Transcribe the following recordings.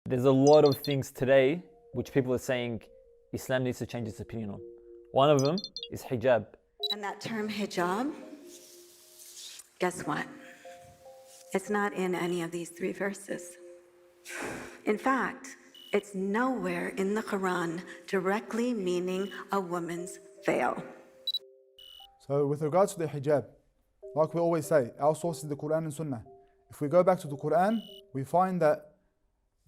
There's a lot of things today which people are saying Islam needs to change its opinion on. One of them is hijab. And that term hijab, guess what? It's not in any of these three verses. In fact, it's nowhere in the Quran directly meaning a woman's veil. So with regards to the hijab, like we always say, our source is the Quran and Sunnah. If we go back to the Quran, we find that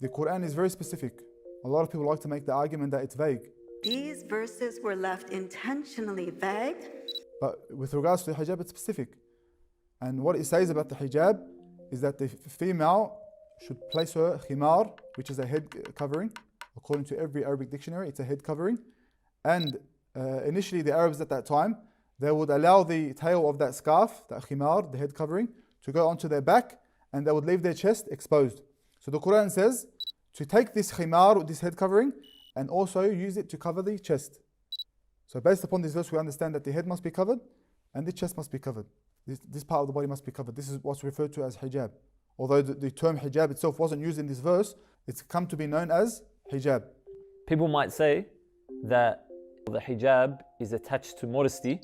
the Quran is very specific. A lot of people like to make the argument that it's vague. These verses were left intentionally vague. But with regards to the hijab, it's specific. And what it says about the hijab is that the female should place her khimar, which is a head covering. According to every Arabic dictionary, it's a head covering. And initially the Arabs at that time, they would allow the tail of that scarf, that khimar, the head covering, to go onto their back, and they would leave their chest exposed. So the Quran says to take this khimar, this head covering, and also use it to cover the chest. So based upon this verse, we understand that the head must be covered and the chest must be covered. This part of the body must be covered. This is what's referred to as hijab. Although the term hijab itself wasn't used in this verse, it's come to be known as hijab. People might say that the hijab is attached to modesty,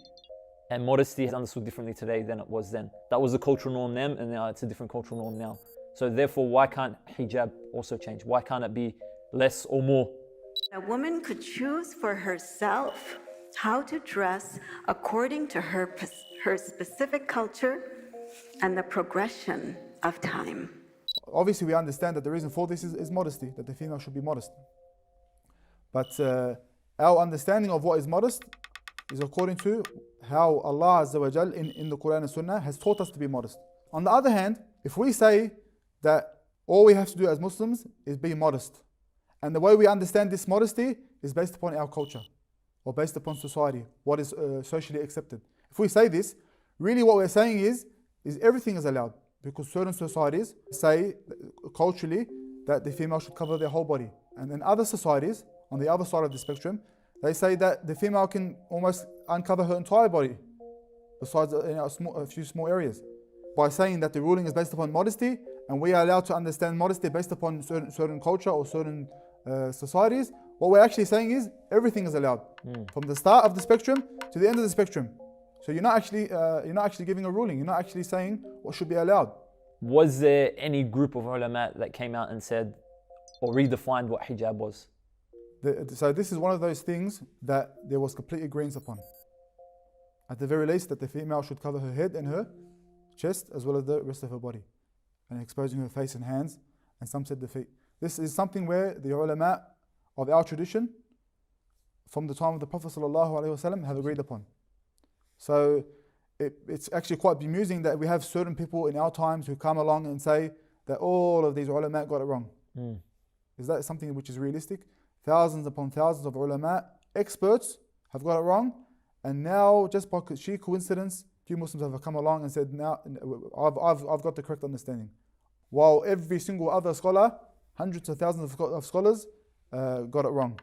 and modesty is understood differently today than it was then. That was the cultural norm then, and now it's a different cultural norm now. So therefore, why can't hijab also change? Why can't it be less or more? A woman could choose for herself how to dress according to her specific culture and the progression of time. Obviously, we understand that the reason for this is modesty, that the female should be modest. But our understanding of what is modest is according to how Allah Azza wa Jal in the Quran and Sunnah has taught us to be modest. On the other hand, if we say that all we have to do as Muslims is be modest, and the way we understand this modesty is based upon our culture or based upon society, what is socially accepted. If we say this, really what we're saying is everything is allowed, because certain societies say culturally that the female should cover their whole body. And in other societies, on the other side of the spectrum, they say that the female can almost uncover her entire body, besides a few small areas. By saying that the ruling is based upon modesty, and we are allowed to understand modesty based upon certain culture or certain societies, what we're actually saying is everything is allowed, from the start of the spectrum to the end of the spectrum. So you're not actually giving a ruling. You're not actually saying what should be allowed. Was there any group of ulama that came out and said or redefined what hijab was? So this is one of those things that there was complete agreement upon. At the very least, that the female should cover her head and her chest as well as the rest of her body, and exposing her face and hands, and some said the feet. This is something where the ulama of our tradition from the time of the Prophet ﷺ have agreed upon. So it's actually quite bemusing that we have certain people in our times who come along and say that all of these ulama got it wrong. Is that something which is realistic? Thousands upon thousands of ulama, experts, have got it wrong, and now just by sheer coincidence, few Muslims have come along and said, now I've got the correct understanding. While every single other scholar, hundreds of thousands of scholars, got it wrong.